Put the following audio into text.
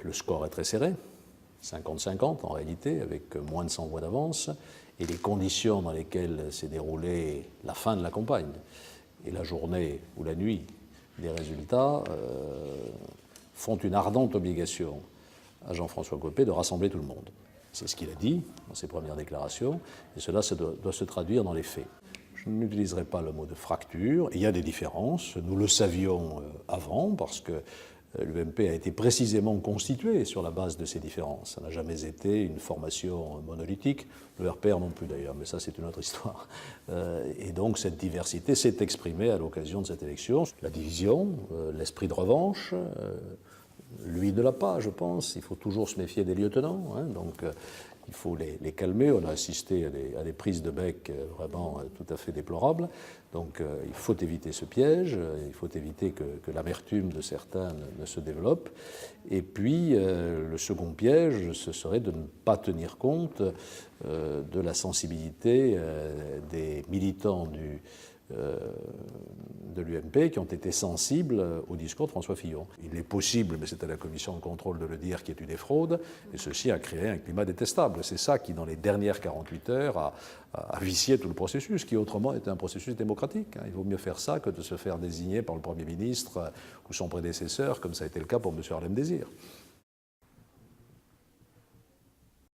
Le score est très serré, 50-50 en réalité, avec moins de 100 voix d'avance, et les conditions dans lesquelles s'est déroulée la fin de la campagne, et la journée ou la nuit des résultats, font une ardente obligation à Jean-François Copé de rassembler tout le monde. C'est ce qu'il a dit dans ses premières déclarations, et cela doit se traduire dans les faits. Je n'utiliserai pas le mot de fracture. Il y a des différences, nous le savions avant, parce que l'UMP a été précisément constitué sur la base de ces différences. Ça n'a jamais été une formation monolithique, le RPR non plus d'ailleurs, mais ça c'est une autre histoire. Et donc cette diversité s'est exprimée à l'occasion de cette élection. La division, l'esprit de revanche, lui ne l'a pas, je pense. Il faut toujours se méfier des lieutenants, hein, donc il faut les calmer. On a assisté à des prises de bec vraiment tout à fait déplorables. Donc il faut éviter ce piège, il faut éviter que l'amertume de certains ne se développe. Et puis le second piège, ce serait de ne pas tenir compte de la sensibilité des militants de l'UMP qui ont été sensibles au discours de François Fillon. Il est possible, mais c'est à la commission de contrôle de le dire, qu'il y ait eu des fraudes, et ceci a créé un climat détestable. C'est ça qui, dans les dernières 48 heures, a vicié tout le processus, qui autrement était un processus démocratique. Il vaut mieux faire ça que de se faire désigner par le Premier ministre ou son prédécesseur, comme ça a été le cas pour M. Harlem Désir.